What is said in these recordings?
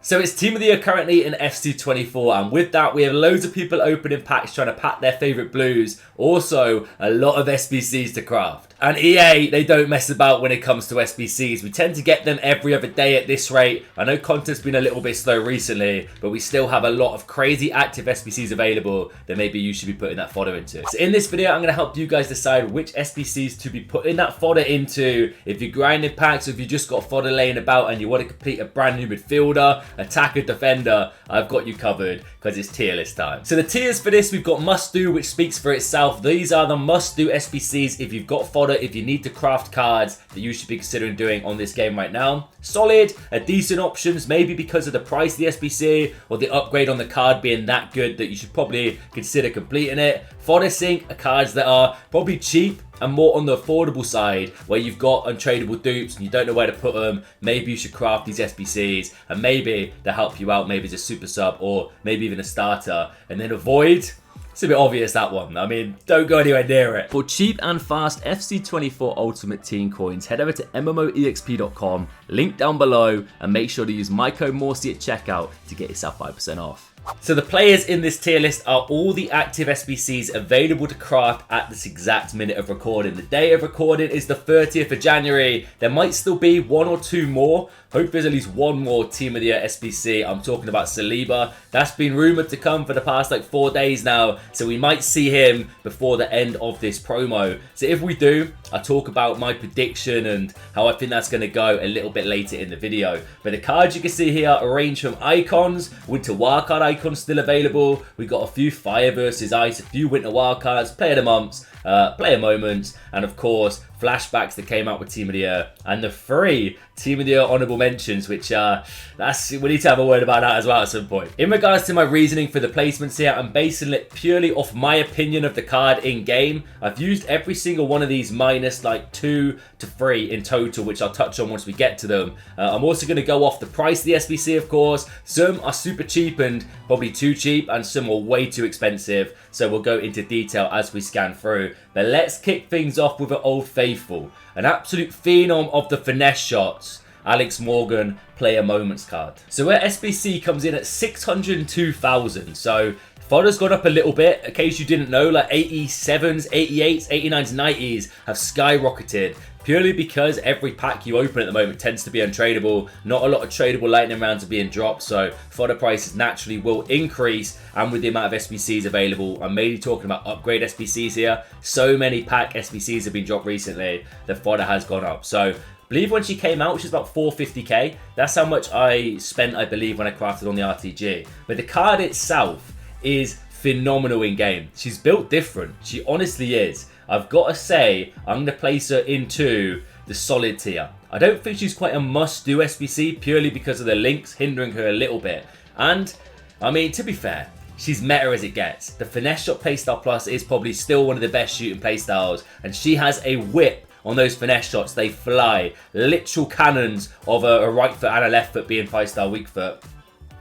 So it's Team of the Year currently in FC24, and with that we have loads of people opening packs trying to pack their favourite blues. Also, a lot of SBCs to craft. And EA, they don't mess about when it comes to SBCs. We tend to get them every other day at this rate. I know content's been a little bit slow recently, but we still have a lot of crazy active SBCs available that maybe you should be putting that fodder into. So in this video, I'm going to help you guys decide which SBCs to be putting that fodder into. If you're grinding packs, or if you just got fodder laying about and you want to complete a brand new midfielder, attacker, defender, I've got you covered because it's tier list time. So the tiers for this, we've got must do, which speaks for itself. These are the must do SBCs if you've got fodder, if you need to craft cards that you should be considering doing on this game right now. Solid, a decent options, maybe because of the price of the SBC or the upgrade on the card being that good that you should probably consider completing it. Fodder sync are cards that are probably cheap and more on the affordable side, where you've got untradeable dupes and you don't know where to put them. Maybe you should craft these SBCs and maybe they'll help you out, maybe as a super sub or maybe even a starter. And then avoid, it's a bit obvious, that one. I mean, don't go anywhere near it. For cheap and fast FC24 Ultimate Team coins, head over to MMOEXP.com, link down below, and make sure to use my code Morsi at checkout to get yourself 5% off. So the players in this tier list are all the active SBCs available to craft at this exact minute of recording. The day of recording is the 30th of January. There might still be one or two more. Hope there's at least one more Team of the Year SBC. I'm talking about Saliba. That's been rumoured to come for the past like 4 days now. So we might see him before the end of this promo. So if we do, I'll talk about my prediction and how I think that's going to go a little bit later in the video. But the cards you can see here are arranged from icons, winter wildcard icons still available. We got a few fire versus ice, a few winter wildcards, player of the months, player moments, and of course flashbacks that came out with Team of the Year, and the 3 Team of the Year honourable mentions, which we need to have a word about that as well at some point. In regards to my reasoning for the placements here, I'm basing it purely off my opinion of the card in game. I've used every single one of these minus like 2 to 3 in total, which I'll touch on once we get to them. I'm also going to go off the price of the SBC, of course. Some are super cheap and probably too cheap, and some are way too expensive. So we'll go into detail as we scan through. But let's kick things off with an old faithful, an absolute phenom of the finesse shots, Alex Morgan player moments card. So our SBC comes in at 602,000. So fodder's gone up a little bit. In case you didn't know, like 87s, 88s, 89s, 90s have skyrocketed. Purely because every pack you open at the moment tends to be untradeable. Not a lot of tradable lightning rounds are being dropped, so fodder prices naturally will increase. And with the amount of SBCs available, I'm mainly talking about upgrade SBCs here. So many pack SBCs have been dropped recently, the fodder has gone up. So I believe when she came out, which is about 450k, that's how much I spent, I believe, when I crafted on the RTG. But the card itself is phenomenal in game. She's built different. She honestly is. I've got to say, I'm going to place her into the solid tier. I don't think she's quite a must-do SBC purely because of the links hindering her a little bit. And, I mean, to be fair, she's meta as it gets. The Finesse Shot Playstyle Plus is probably still one of the best shooting playstyles, and she has a whip on those finesse shots. They fly. Literal cannons of a right foot and a left foot being 5-star weak foot.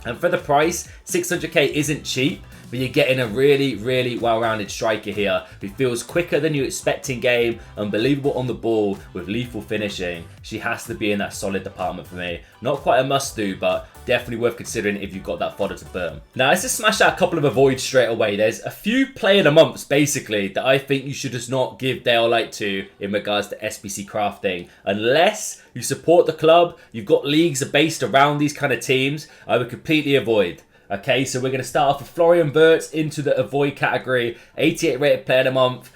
And for the price, 600k isn't cheap, but you're getting a really, really well-rounded striker here who feels quicker than you expect in game, unbelievable on the ball with lethal finishing. She has to be in that solid department for me. Not quite a must-do, but definitely worth considering if you've got that fodder to burn. Now, let's just smash out a couple of avoids straight away. There's a few player of the months, basically, that I think you should just not give daylight to in regards to SBC crafting. Unless you support the club, you've got leagues based around these kind of teams, I would completely avoid. Okay, so we're going to start off with Florian Wirtz into the avoid category, 88 rated player of the month.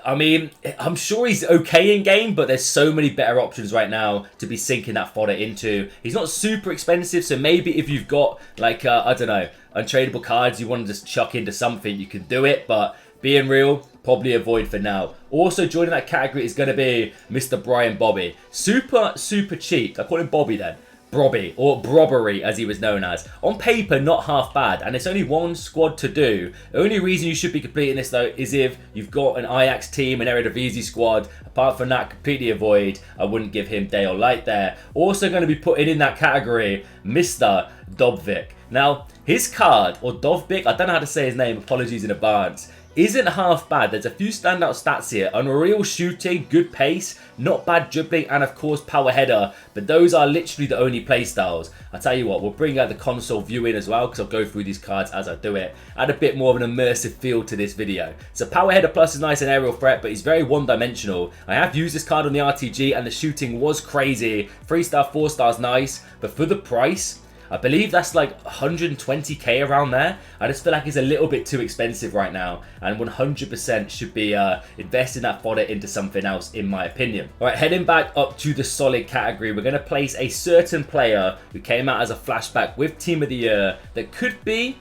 I mean, I'm sure he's okay in game, but there's so many better options right now to be sinking that fodder into. He's not super expensive, so maybe if you've got, like, I don't know, untradeable cards you want to just chuck into something, you can do it, but being real, probably avoid for now. Also joining that category is going to be Mr. Brian Bobby. Super, super cheap. I call him Bobby then. Brobby, or Brobbery as he was known as. On paper, not half bad, and it's only one squad to do. The only reason you should be completing this though is if you've got an Ajax team, an Eredivisie squad. Apart from that, completely avoid. I wouldn't give him day or light there. Also going to be putting in that category, Mr. Dobvik. Now, his card, or Dovbik, I don't know how to say his name, apologies in advance. isn't half bad. There's a few standout stats here. Unreal shooting, good pace, not bad dribbling, and of course power header. But those are literally the only play styles. I'll tell you what, we'll bring out the console view in as well, because I'll go through these cards as I do it. Add a bit more of an immersive feel to this video. So power header plus is nice and aerial threat, but he's very one-dimensional. I have used this card on the RTG, and the shooting was crazy. 3-star, 4-star is nice, but for the price, I believe that's like 120k around there. I just feel like it's a little bit too expensive right now, and 100% should be investing that fodder into something else, in my opinion. All right, heading back up to the solid category, we're going to place a certain player who came out as a flashback with Team of the Year that could be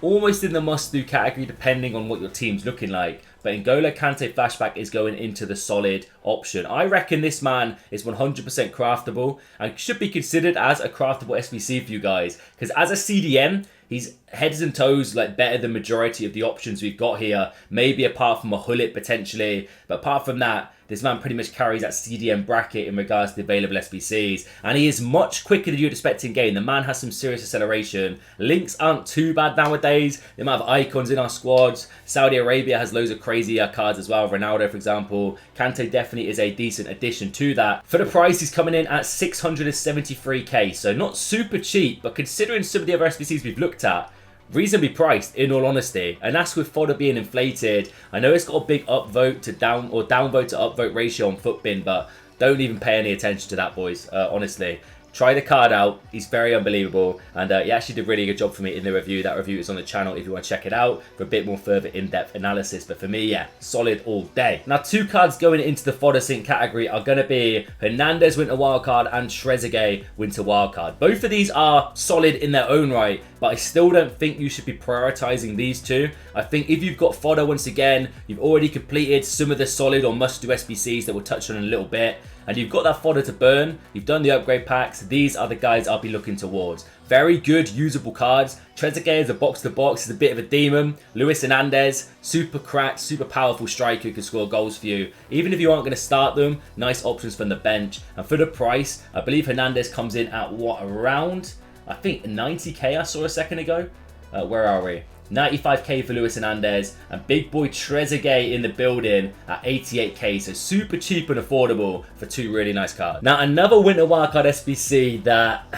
almost in the must-do category depending on what your team's looking like. But N'Golo Kante flashback is going into the solid option. I reckon this man is 100% craftable and should be considered as a craftable SBC for you guys. Because as a CDM, he's heads and toes like better than majority of the options we've got here. Maybe apart from a Gullit potentially. But apart from that, this man pretty much carries that CDM bracket in regards to the available SBCs. And he is much quicker than you'd expect in game. The man has some serious acceleration. Links aren't too bad nowadays. The amount of icons in our squads. Saudi Arabia has loads of crazy cards as well. Ronaldo, for example. Kante definitely is a decent addition to that. For the price, he's coming in at 673k. So not super cheap, but considering some of the other SBCs we've looked at, reasonably priced, in all honesty. And that's with fodder being inflated. I know it's got a big upvote to down or downvote to upvote ratio on Footbin, but don't even pay any attention to that, boys. Honestly, try the card out. He's very unbelievable, and he actually did a really good job for me in the review. That review is on the channel if you want to check it out for a bit more further in-depth analysis. But for me, yeah, solid all day. Now, two cards going into the fodder sync category are going to be Fernandes Winter Wildcard and Trezeguet Winter Wildcard. Both of these are solid in their own right, but I still don't think you should be prioritizing these two. I think if you've got fodder, once again, you've already completed some of the solid or must-do SBCs that we'll touch on in a little bit, and you've got that fodder to burn, you've done the upgrade packs, these are the guys I'll be looking towards. Very good, usable cards. Trezeguet is a box-to-box, is a bit of a demon. Luis Hernandez, super cracked, super powerful striker who can score goals for you. Even if you aren't going to start them, nice options from the bench. And for the price, I believe Hernandez comes in at what, around, I think 90k I saw a second ago. Where are we? 95k for Luis Hernandez, and big boy Trezeguet in the building at 88k, so super cheap and affordable for two really nice cards. Now, another Winter Wildcard SBC that,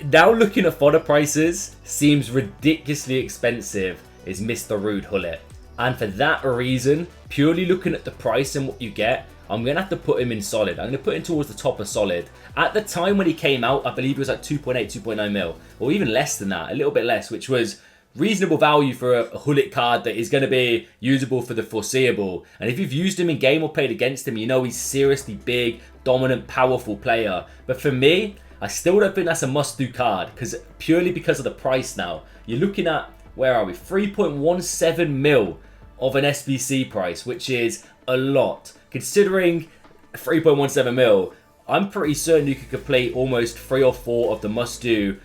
now looking at fodder prices, seems ridiculously expensive is Mr. Ruud Gullit. And for that reason, purely looking at the price and what you get, I'm going to have to put him in solid. I'm going to put him towards the top of solid. At the time when he came out, I believe it was like 2.8, 2.9 mil, or even less than that, a little bit less, which was reasonable value for a Gullit card that is going to be usable for the foreseeable. And if you've used him in game or played against him, you know he's seriously big, dominant, powerful player. But for me, I still don't think that's a must-do card, purely because of the price now. You're looking at, where are we, 3.17 mil of an SBC price, which is a lot. Considering 3.17 mil, I'm pretty certain you could complete almost 3 or 4 of the must-do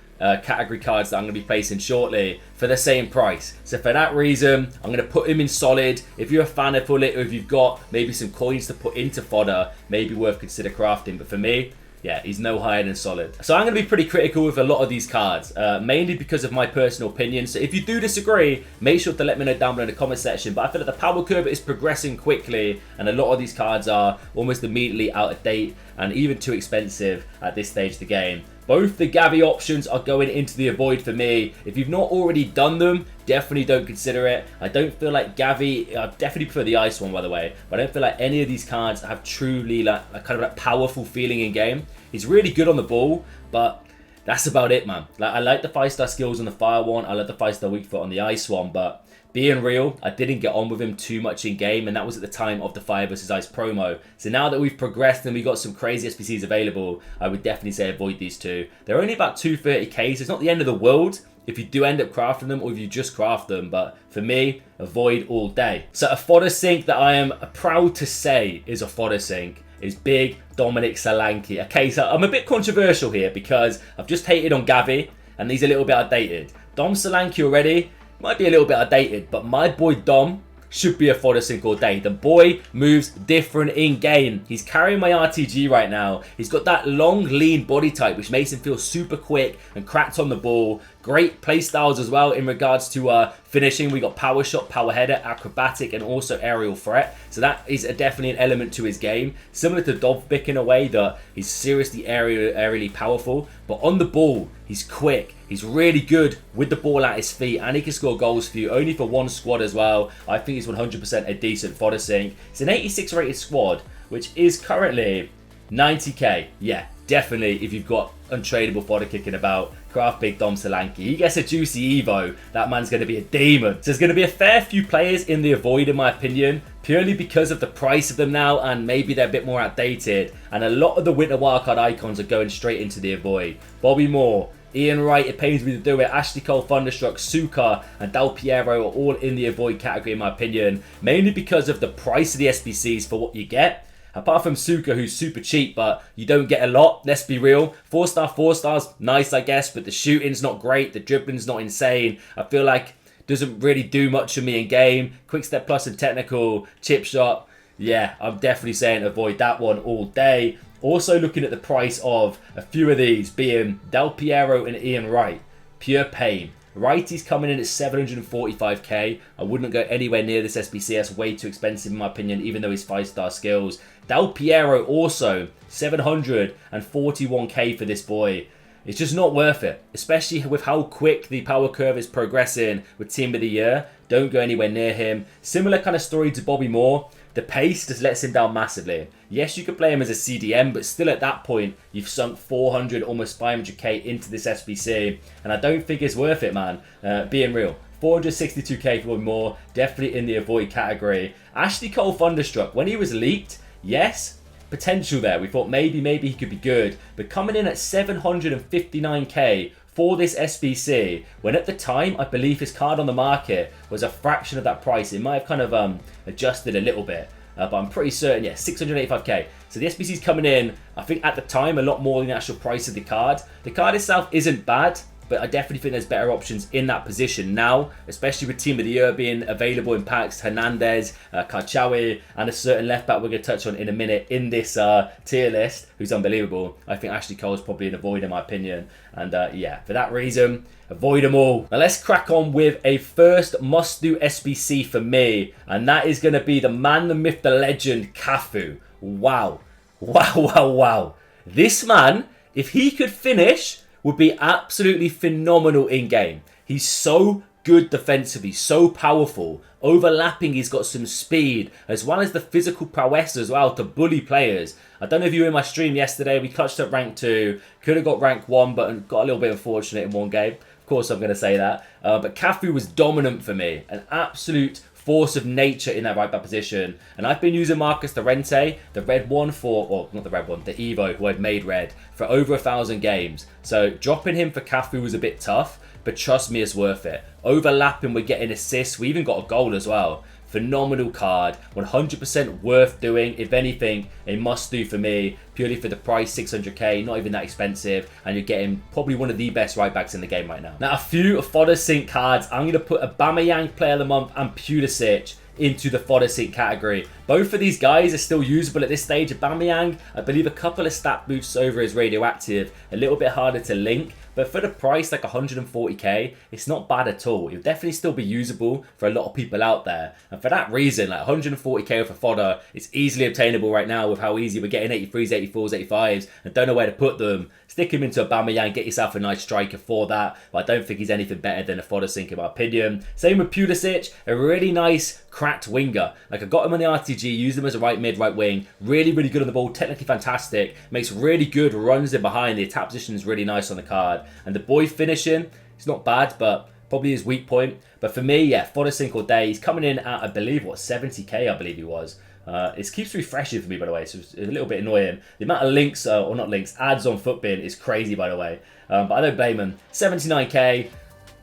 category cards that I'm going to be placing shortly for the same price. So for that reason, I'm going to put him in solid. If you're a fan of Gullit, or if you've got maybe some coins to put into fodder, maybe worth consider crafting. But for me, yeah, he's no higher than solid. So I'm going to be pretty critical with a lot of these cards, mainly because of my personal opinion. So if you do disagree, make sure to let me know down below in the comment section. But I feel like the power curve is progressing quickly, and a lot of these cards are almost immediately out of date and even too expensive at this stage of the game. Both the Gavi options are going into the avoid for me. If you've not already done them, definitely don't consider it. I don't feel like Gavi, I definitely prefer the ice one, by the way, but I don't feel like any of these cards have truly like a kind of like powerful feeling in game. He's really good on the ball, but that's about it, man. Like, I like the 5-star skills on the fire one, I like the 5-star weak foot on the ice one, but being real, I didn't get on with him too much in game, and that was at the time of the Fire vs Ice promo. So now that we've progressed and we've got some crazy SBCs available, I would definitely say avoid these two. They're only about 230k, so it's not the end of the world if you do end up crafting them, or if you just craft them, but for me, avoid all day. So a fodder sync that I am proud to say is a fodder sync is big Dominic Solanke. Okay, so I'm a bit controversial here because I've just hated on Gavi, and he's a little bit outdated. Dom Solanke already might be a little bit outdated, but my boy Dom, should be a fodder sync all day. The boy moves different in game. He's carrying my RTG right now. He's got that long, lean body type, which makes him feel super quick and cracked on the ball. Great play styles as well in regards to finishing. We got power shot, power header, acrobatic, and also aerial threat. So that is definitely an element to his game. Similar to Dovbyk in a way that he's seriously aerially powerful. But on the ball, he's quick. He's really good with the ball at his feet, and he can score goals for you, only for one squad as well. I think he's 100% a decent fodder sync. It's an 86 rated squad, which is currently 90k. Yeah, definitely if you've got untradeable fodder kicking about. Craft Big Dom Solanke. He gets a juicy Evo. That man's going to be a demon. So there's going to be a fair few players in the avoid, in my opinion, purely because of the price of them now, and maybe they're a bit more outdated. And a lot of the winter wildcard icons are going straight into the avoid. Bobby Moore, Ian Wright, it pains me to do it. Ashley Cole, Thunderstruck, Suka, and Del Piero are all in the avoid category, in my opinion, mainly because of the price of the SBCs for what you get. Apart from Suka, who's super cheap, but you don't get a lot, let's be real. 4-star, 4 stars, nice I guess, but the shooting's not great, the dribbling's not insane. I feel like doesn't really do much for me in game. Quick step plus and technical, chip shot. Yeah, I'm definitely saying avoid that one all day. Also looking at the price of a few of these, being Del Piero and Ian Wright. Pure pain. Righty's coming in at 745k. I wouldn't go anywhere near this SBC. That's way too expensive in my opinion, even though he's 5-star skills. Del Piero also 741k for this boy. It's just not worth it, especially with how quick the power curve is progressing with Team of the Year. Don't go anywhere near him. Similar kind of story to Bobby Moore. The pace just lets him down massively. Yes, you could play him as a CDM, but still at that point, you've sunk 400, almost 500k into this SBC. And I don't think it's worth it, man. Being real. 462k for Bobby Moore, definitely in the avoid category. Ashley Cole Thunderstruck, when he was leaked, yes, potential there. We thought maybe he could be good. But coming in at 759k for this SBC, when at the time, I believe his card on the market was a fraction of that price. It might have kind of adjusted a little bit, but I'm pretty certain, yeah, 685k. So the SBC's coming in, I think at the time, a lot more than the actual price of the card. The card itself isn't bad, but I definitely think there's better options in that position now, especially with Team of the Year being available in packs. Hernandez, Karchawi, and a certain left back we're going to touch on in a minute in this tier list, who's unbelievable. I think Ashley Cole's probably an avoid in my opinion. And yeah, for that reason, avoid them all. Now let's crack on with a first must-do SBC for me, and that is going to be the man, the myth, the legend, Cafu. Wow. Wow, wow, wow. This man, if he could finish, would be absolutely phenomenal in game. He's so good defensively, so powerful. Overlapping, he's got some speed, as well as the physical prowess as well to bully players. I don't know if you were in my stream yesterday, we clutched up rank 2, could have got rank 1, but got a little bit unfortunate in one game. Of course I'm going to say that. But Cafu was dominant for me, an absolute force of nature in that right back position. And I've been using Marcus Llorente, the red one for, well, not the red one, the Evo, who I've made red, for over 1,000 games. So dropping him for Cafu was a bit tough, but trust me, it's worth it. Overlapping, we're getting assists, we even got a goal as well. Phenomenal card, 100% worth doing. If anything, a must-do for me, purely for the price, 600k, not even that expensive, and you're getting probably one of the best right-backs in the game right now. Now, a few fodder sync cards. I'm going to put Aubameyang Player of the Month and Pulisic into the fodder sync category. Both of these guys are still usable at this stage. Aubameyang, I believe a couple of stat boosts over his radioactive, a little bit harder to link, but for the price, like 140k, it's not bad at all. It'll definitely still be usable for a lot of people out there. And for that reason, like 140k for fodder, it's easily obtainable right now with how easy we're getting 83s, 84s, 85s, and don't know where to put them. Stick him into Aubameyang, get yourself a nice striker for that. But I don't think he's anything better than a fodder sync in my opinion. Same with Pulisic, a really nice cracked winger. Like I got him on the RTG, used him as a right mid, right wing. Really, really good on the ball, technically fantastic. Makes really good runs in behind. The attack position is really nice on the card. And the boy finishing, it's not bad, but probably his weak point. But for me, yeah, fodder sync all day. He's coming in at, I believe, what, 70k, I believe he was. It keeps refreshing for me, by the way, so it's a little bit annoying. The amount of links, or not links, ads on Footbin is crazy, by the way. But I don't blame him. 79k,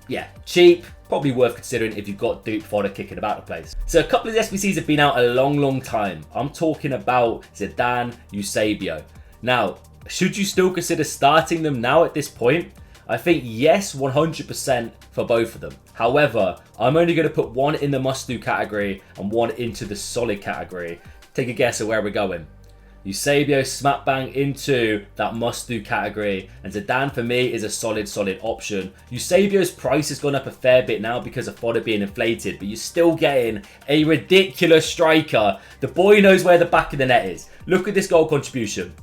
yeah, cheap. Probably worth considering if you've got dupe fodder kicking about the place. So a couple of the SBCs have been out a long, long time. I'm talking about Zidane, Eusebio. Now, should you still consider starting them now at this point? I think yes, 100% for both of them. However, I'm only going to put one in the must-do category and one into the solid category. Take a guess at where we're going. Eusebio smack bang into that must-do category, and Zidane for me is a solid option. Eusebio's price has gone up a fair bit now because of fodder being inflated, but you're still getting a ridiculous striker. The boy knows where the back of the net is. Look at this goal contribution.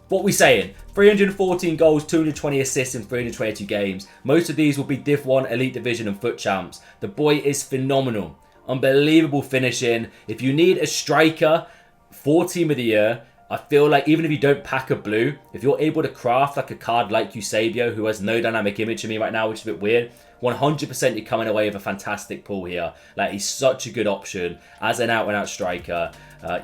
What are we saying? 314 goals, 220 assists in 322 games. Most of these will be Div 1, Elite Division and FUT Champs. The boy is phenomenal. Unbelievable finishing. If you need a striker for Team of the Year, I feel like even if you don't pack a blue, if you're able to craft like a card like Eusebio, who has no dynamic image to me right now, which is a bit weird, 100% you're coming away with a fantastic pull here. Like, he's such a good option as an out-and-out striker.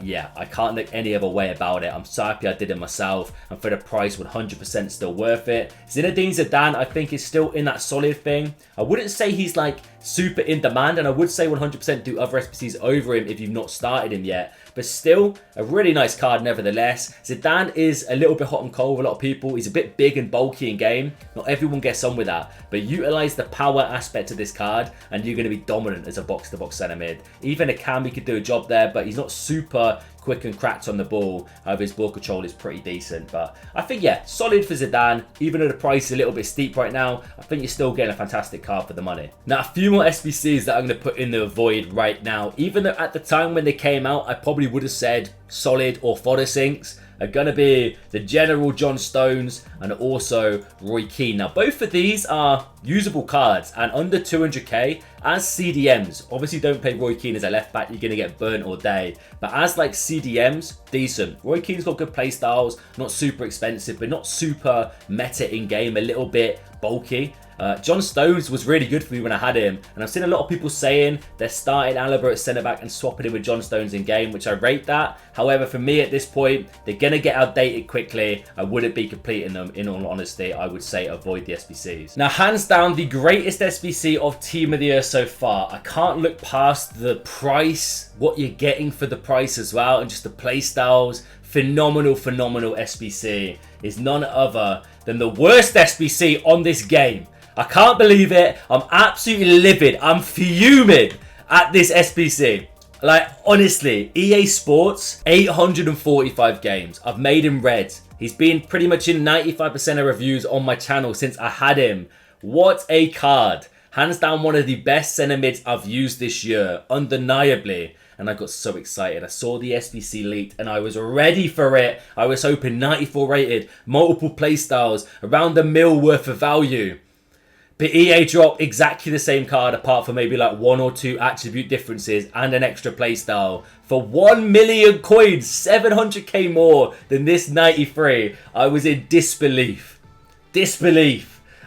Yeah, I can't look any other way about it. I'm so happy I did it myself, and for the price, 100% still worth it. Zinedine Zidane, I think, is still in that solid thing. I wouldn't say he's like super in demand, and I would say 100% do other SBCs over him if you've not started him yet. But still, a really nice card nevertheless. Zidane is a little bit hot and cold with a lot of people. He's a bit big and bulky in game. Not everyone gets on with that. But utilize the power aspect of this card and you're going to be dominant as a box-to-box centre mid. Even Akami could do a job there, but he's not super quick and cracked on the ball. However, his ball control is pretty decent. But I think, yeah, solid for Zidane. Even though the price is a little bit steep right now, I think you're still getting a fantastic card for the money. Now, a few more SBCs that I'm going to put in the void right now. Even though at the time when they came out, I probably would have said solid or fodder sinks, are going to be the General John Stones and also Roy Keane. Now, both of these are usable cards and under 200k as CDMs. Obviously, don't play Roy Keane as a left back. You're going to get burnt all day. But as like CDMs, decent. Roy Keane's got good play styles. Not super expensive, but not super meta in game. A little bit bulky. John Stones was really good for me when I had him, and I've seen a lot of people saying they're starting Alaba at centre-back and swapping him with John Stones in game, which I rate that. However, for me at this point, they're going to get outdated quickly. I wouldn't be completing them, in all honesty. I would say avoid the SBCs. Now, hands down, the greatest SBC of Team of the Year so far. I can't look past the price, what you're getting for the price as well, and just the play styles. Phenomenal SBC is none other than the worst SBC on this game. I can't believe it. I'm absolutely livid. I'm fuming at this SBC. Like, honestly, EA Sports, 845 games. I've made him red. He's been pretty much in 95% of reviews on my channel since I had him. What a card. Hands down one of the best centre mids I've used this year, undeniably. And I got so excited. I saw the SBC leaked and I was ready for it. I was hoping 94 rated, multiple playstyles, around $1 million worth of value. But EA dropped exactly the same card apart from maybe like 1 or 2 attribute differences and an extra playstyle for 1 million coins, 700k more than this 93. I was in disbelief.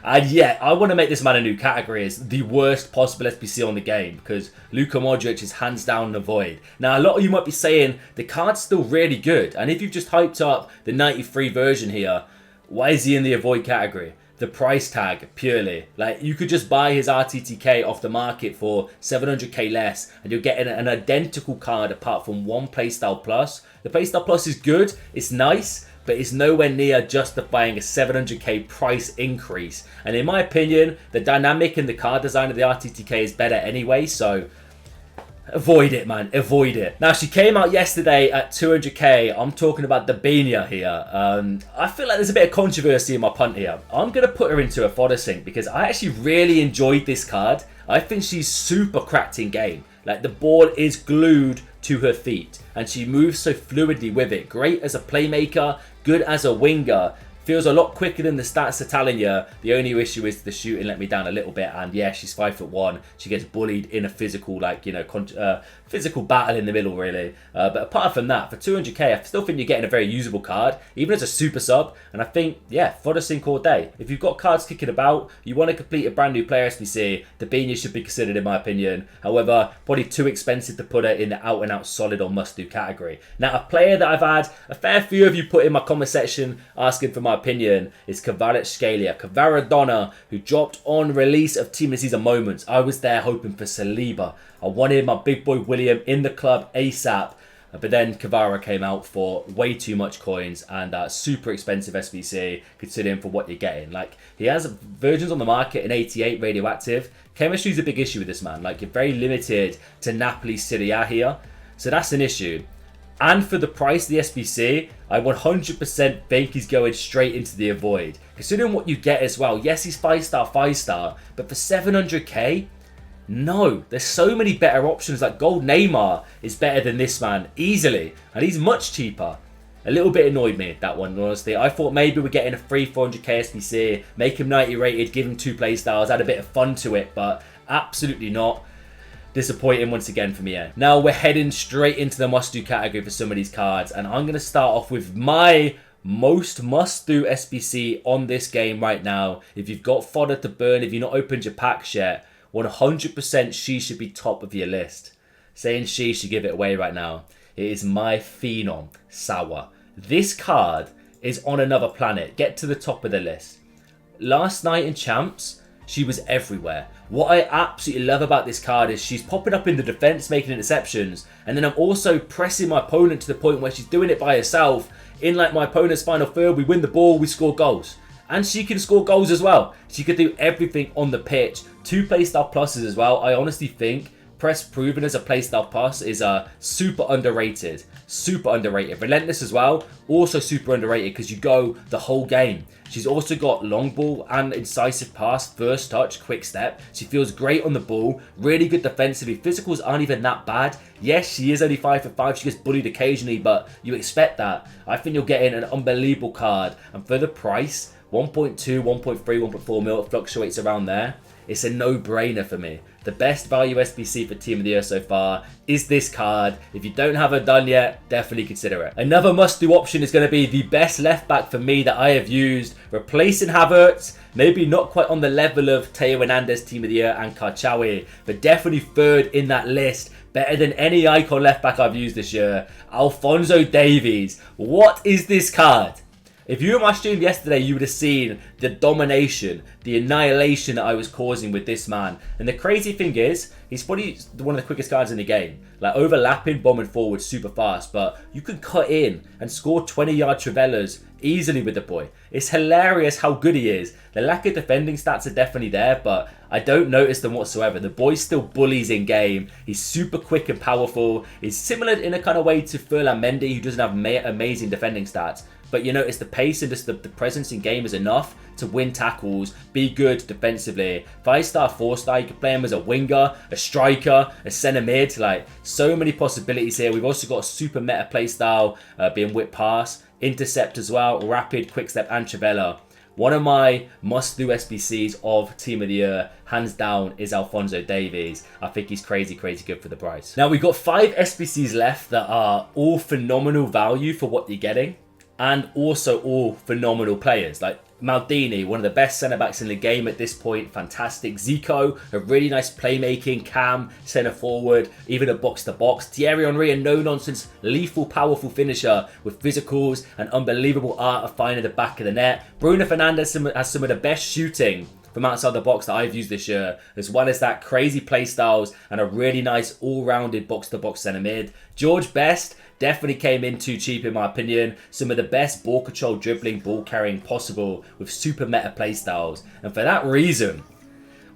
And yeah, I want to make this man a new category as the worst possible SBC on the game because Luka Modric is hands down the void. Now, a lot of you might be saying the card's still really good. And if you've just hyped up the 93 version here, why is he in the avoid category? The price tag, purely. Like, you could just buy his RTTK off the market for 700k less and you're getting an identical card apart from one playstyle plus. The playstyle plus is good, it's nice, but it's nowhere near justifying a 700k price increase. And in my opinion, the dynamic and the card design of the RTTK is better anyway, so avoid it, man. Avoid it. Now, she came out yesterday at 200k. I'm talking about Davies here. I feel like there's a bit of controversy in my punt here. I'm going to put her into a fodder sink because I actually really enjoyed this card. I think she's super cracked in game. Like, the ball is glued to her feet and she moves so fluidly with it. Great as a playmaker, good as a winger. Feels a lot quicker than the stats are telling you. The only issue is the shooting let me down a little bit. And yeah, she's 5'1". She gets bullied in a physical, like, you know, physical battle in the middle, really. But apart from that, for 200k, I still think you're getting a very usable card, even as a super sub. And I think, yeah, fodder sink all day. If you've got cards kicking about, you want to complete a brand new player SBC, Davies should be considered in my opinion. However, probably too expensive to put her in the out-and-out solid or must-do category. Now, a player that I've had a fair few of you put in my comment section asking for my opinion is Kvaratskhelia, Kvaradona, who dropped on release of Team of the Season moments. I was there hoping for Saliba. I wanted my big boy William in the club ASAP. But then Kvara came out for way too much coins and super expensive SBC considering for what you're getting. Like, he has versions on the market in 88 radioactive. Chemistry is a big issue with this man. Like, you're very limited to Napoli, Serie A here. So that's an issue. And for the price of the SBC, I 100% think he's going straight into the avoid. Considering what you get as well. Yes, he's 5-star, 5-star. But for 700k, no. There's so many better options. Like Gold Neymar is better than this man, easily. And he's much cheaper. A little bit annoyed me, that one, honestly. I thought maybe we're getting a free 400k SBC, make him 90 rated, give him 2 play styles, add a bit of fun to it. But absolutely not. Disappointing once again for me. Now we're heading straight into the must-do category for some of these cards. And I'm going to start off with my most must-do SBC on this game right now. If you've got fodder to burn, if you've not opened your packs yet, 100% she should be top of your list. Saying she should give it away right now. It is my phenom, Sawa. This card is on another planet. Get to the top of the list. Last night in Champs, she was everywhere. What I absolutely love about this card is she's popping up in the defense, making interceptions. And then I'm also pressing my opponent to the point where she's doing it by herself. In like my opponent's final third, we win the ball, we score goals. And she can score goals as well. She could do everything on the pitch. 2 playstyle pluses as well. I honestly think Press Proven as a playstyle plus is super underrated. Super underrated. Relentless as well. Also super underrated because you go the whole game. She's also got long ball and incisive pass, first touch, quick step. She feels great on the ball. Really good defensively. Physicals aren't even that bad. Yes, she is only 5 for 5. She gets bullied occasionally, but you expect that. I think you're getting an unbelievable card. And for the price, 1.2, 1.3, 1.4 mil, it fluctuates around there. It's a no-brainer for me. The best value SBC for Team of the Year so far is this card. If you don't have it done yet, definitely consider it. Another must-do option is going to be the best left-back for me that I have used. Replacing Havertz, maybe not quite on the level of Theo Hernandez Team of the Year and Karchawi, but definitely third in that list. Better than any icon left-back I've used this year. Alphonso Davies. What is this card? If you were my stream yesterday, you would have seen the domination, the annihilation that I was causing with this man. And the crazy thing is, he's probably one of the quickest guys in the game. Like overlapping, bombing forward super fast. But you can cut in and score 20-yard travellas easily with the boy. It's hilarious how good he is. The lack of defending stats are definitely there, but I don't notice them whatsoever. The boy still bullies in game. He's super quick and powerful. He's similar in a kind of way to Ferland Mendy, who doesn't have amazing defending stats. But you notice the pace and just the presence in game is enough to win tackles, be good defensively. 5-star, 4-star, you can play him as a winger, a striker, a centre mid. Like, so many possibilities here. We've also got a super meta playstyle being whip pass, intercept as well, rapid, quick step, and Travella. One of my must-do SBCs of Team of the Year, hands down, is Alphonso Davies. I think he's crazy, crazy good for the price. Now, we've got 5 SBCs left that are all phenomenal value for what you're getting. And also all phenomenal players. Like Maldini, one of the best centre-backs in the game at this point. Fantastic. Zico, a really nice playmaking. Cam, centre-forward. Even a box-to-box. Thierry Henry, a no-nonsense, lethal, powerful finisher with physicals and unbelievable art of finding the back of the net. Bruno Fernandes has some of the best shooting from outside the box that I've used this year, as well as that crazy play styles and a really nice all-rounded box-to-box centre mid. George Best definitely came in too cheap in my opinion. Some of the best ball control, dribbling, ball carrying possible with super meta play styles. And for that reason,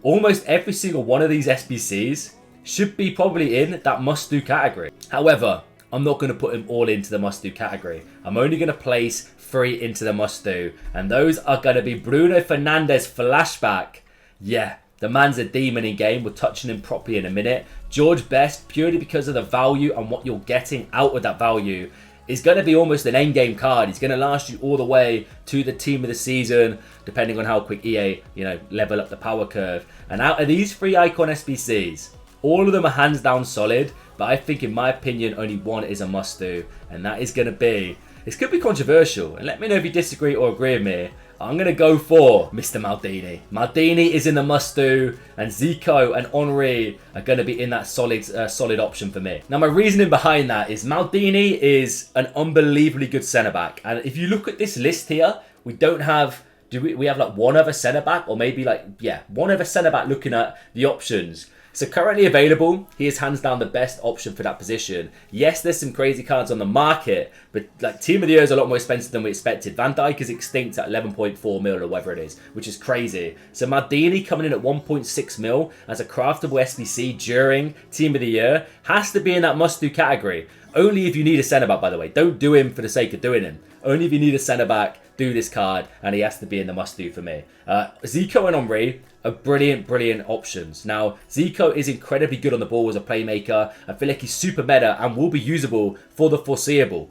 almost every single one of these SBCs should be probably in that must-do category. However, I'm not going to put them all into the must-do category. I'm only going to place 3 into the must-do. And those are going to be Bruno Fernandes Flashback. Yeah, the man's a demon in game. We're touching him properly in a minute. George Best, purely because of the value and what you're getting out of that value, is going to be almost an endgame card. He's going to last you all the way to the team of the season, depending on how quick EA, level up the power curve. And out of these 3 icon SBCs, all of them are hands down solid. But I think, in my opinion, only one is a must-do. And that is going to be... It's going to be controversial. And let me know if you disagree or agree with me. I'm going to go for Mr. Maldini. Maldini is in the must-do, and Zico and Henry are going to be in that solid option for me. Now, my reasoning behind that is Maldini is an unbelievably good centre-back. And if you look at this list here, we don't have... We have like one other centre-back, or maybe one other centre-back looking at the options. So currently available, he is hands down the best option for that position. Yes, there's some crazy cards on the market, but like Team of the Year is a lot more expensive than we expected. Van Dijk is extinct at 11.4 mil or whatever it is, which is crazy. So Maldini coming in at 1.6 mil as a craftable SBC during Team of the Year has to be in that must-do category. Only if you need a centre-back, by the way. Don't do him for the sake of doing him. Only if you need a centre-back, do this card, and he has to be in the must-do for me. Zico and Henry are brilliant options. Now, Zico is incredibly good on the ball as a playmaker. I feel like he's super meta and will be usable for the foreseeable.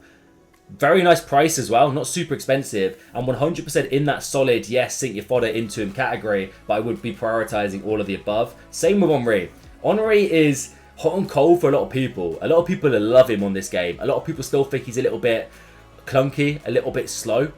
Very nice price as well, not super expensive, and 100% in that solid, yes, sink your fodder into him category, but I would be prioritising all of the above. Same with Henry. Henry is hot and cold for a lot of people. A lot of people love him on this game. A lot of people still think he's a little bit clunky, a little bit slow.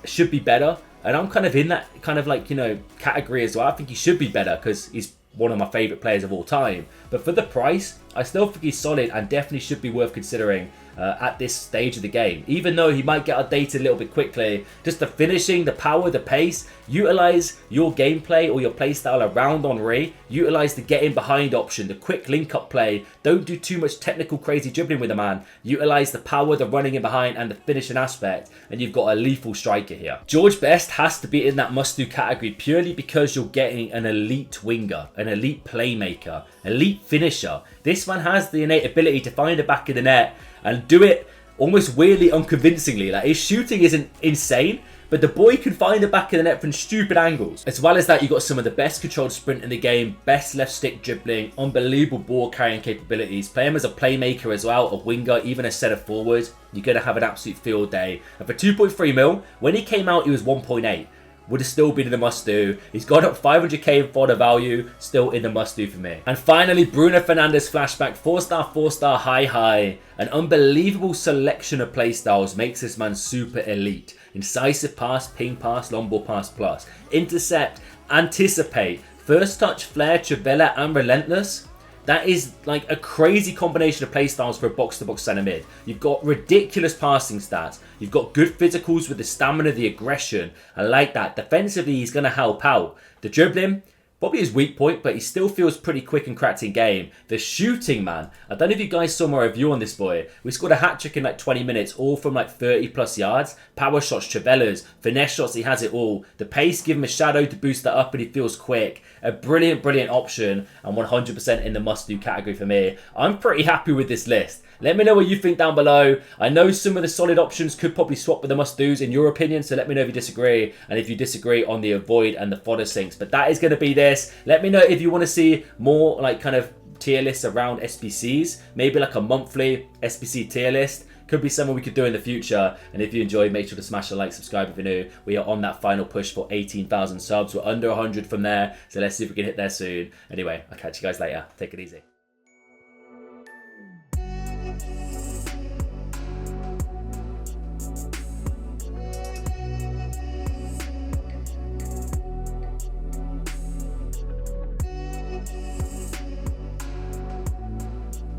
Should be better. And I'm kind of in that kind of like, you know, category as well. I think he should be better because he's one of my favourite players of all time. But for the price, I still think he's solid and definitely should be worth considering at this stage of the game. Even though he might get outdated a little bit quickly, just the finishing, the power, the pace, utilise your gameplay or your playstyle around Henry, utilise the getting behind option, the quick link-up play. Don't do too much technical crazy dribbling with the man. Utilise the power, the running in behind and the finishing aspect, and you've got a lethal striker here. George Best has to be in that must-do category purely because you're getting an elite winger, an elite playmaker, elite finisher. This man has the innate ability to find the back of the net and do it almost weirdly unconvincingly. Like, his shooting isn't insane, but the boy can find the back of the net from stupid angles. As well as that, you've got some of the best controlled sprint in the game, best left stick dribbling, unbelievable ball carrying capabilities. Play him as a playmaker as well, a winger, even a centre forward. You're going to have an absolute field day. And for 2.3 mil, when he came out, he was 1.8. Would have still been in the must-do. He's got up 500k in fodder value, still in the must-do for me. And finally, Bruno Fernandes flashback, 4-star, 4-star, high. An unbelievable selection of playstyles makes this man super elite. Incisive pass, ping pass, long ball pass plus. Intercept, anticipate, first touch, flair, trivela, and relentless. That is like a crazy combination of playstyles for a box-to-box centre mid. You've got ridiculous passing stats. You've got good physicals with the stamina, the aggression. I like that. Defensively, he's going to help out. The dribbling, probably his weak point, but he still feels pretty quick and cracked in game. The shooting, man. I don't know if you guys saw my review on this boy. We scored a hat-trick in like 20 minutes, all from like 30 plus yards. Power shots, trivelas, finesse shots, he has it all. The pace, give him a shadow to boost that up and he feels quick. A brilliant option and 100% in the must-do category for me. I'm pretty happy with this list. Let me know what you think down below. I know some of the solid options could probably swap with the must-dos in your opinion, so let me know if you disagree, and if you disagree on the avoid and the fodder sinks. But that is going to be this. Let me know if you want to see more like kind of tier lists around SBCs, maybe like a monthly SBC tier list. Could be something we could do in the future. And if you enjoyed, make sure to smash a like, subscribe if you're new. We are on that final push for 18,000 subs. We're under 100 from there, so let's see if we can hit there soon. Anyway, I'll catch you guys later. Take it easy.